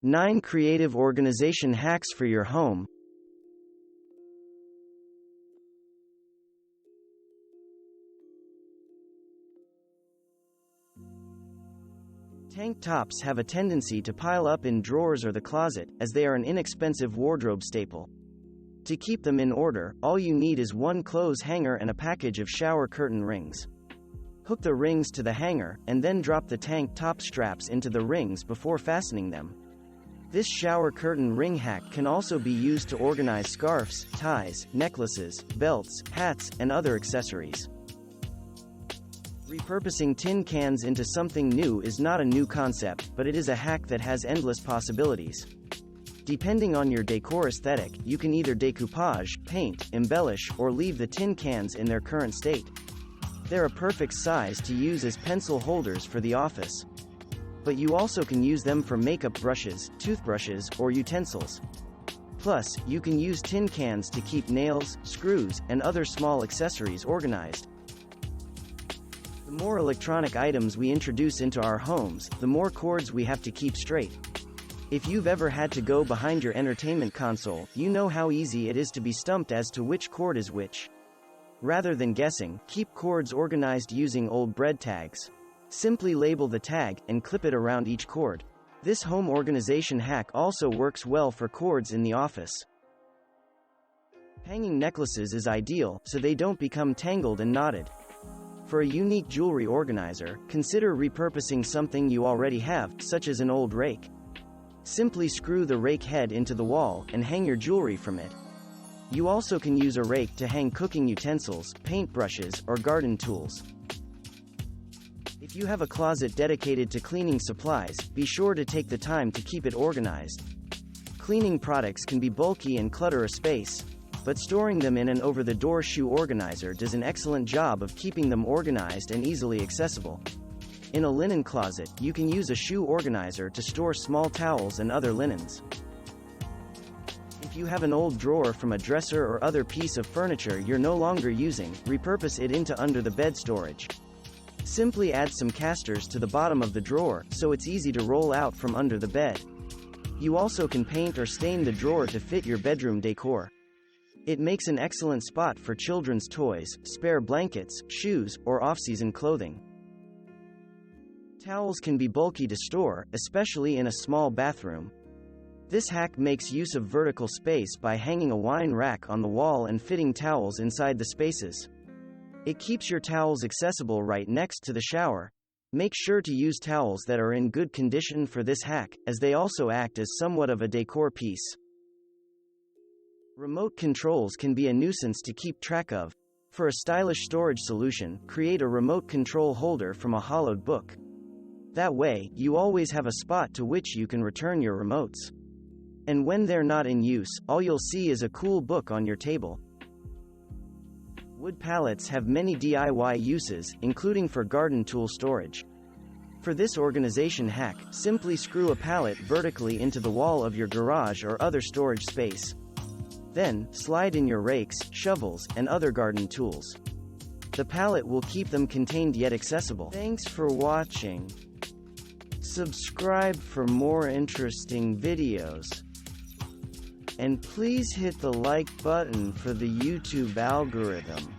9 creative organization hacks for your home. Tank tops have a tendency to pile up in drawers or the closet, as they are an inexpensive wardrobe staple. To keep them in order, all you need is one clothes hanger and a package of shower curtain rings. Hook the rings to the hanger, and then drop the tank top straps into the rings before fastening them. This shower curtain ring hack can also be used to organize scarves, ties, necklaces, belts, hats, and other accessories. Repurposing tin cans into something new is not a new concept, but it is a hack that has endless possibilities. Depending on your decor aesthetic, you can either decoupage, paint, embellish, or leave the tin cans in their current state. They're a perfect size to use as pencil holders for the office. But you also can use them for makeup brushes, toothbrushes, or utensils. Plus, you can use tin cans to keep nails, screws, and other small accessories organized. The more electronic items we introduce into our homes, the more cords we have to keep straight. If you've ever had to go behind your entertainment console, you know how easy it is to be stumped as to which cord is which. Rather than guessing, keep cords organized using old bread tags. Simply label the tag, and clip it around each cord. This home organization hack also works well for cords in the office. Hanging necklaces is ideal, so they don't become tangled and knotted. For a unique jewelry organizer, consider repurposing something you already have, such as an old rake. Simply screw the rake head into the wall, and hang your jewelry from it. You also can use a rake to hang cooking utensils, paint brushes, or garden tools. If you have a closet dedicated to cleaning supplies, be sure to take the time to keep it organized. Cleaning products can be bulky and clutter a space, but storing them in an over-the-door shoe organizer does an excellent job of keeping them organized and easily accessible. In a linen closet, you can use a shoe organizer to store small towels and other linens. If you have an old drawer from a dresser or other piece of furniture you're no longer using, repurpose it into under-the-bed storage. Simply add some casters to the bottom of the drawer, so it's easy to roll out from under the bed. You also can paint or stain the drawer to fit your bedroom decor. It makes an excellent spot for children's toys, spare blankets, shoes, or off-season clothing. Towels can be bulky to store, especially in a small bathroom. This hack makes use of vertical space by hanging a wine rack on the wall and fitting towels inside the spaces. It keeps your towels accessible right next to the shower. Make sure to use towels that are in good condition for this hack, as they also act as somewhat of a decor piece. Remote controls can be a nuisance to keep track of. For a stylish storage solution, create a remote control holder from a hollowed book. That way, you always have a spot to which you can return your remotes. And when they're not in use, all you'll see is a cool book on your table. Wood pallets have many DIY uses, including for garden tool storage. For this organization hack, simply screw a pallet vertically into the wall of your garage or other storage space. Then, slide in your rakes, shovels, and other garden tools. The pallet will keep them contained yet accessible. Thanks for watching. Subscribe for more interesting videos. And please hit the like button for the YouTube algorithm.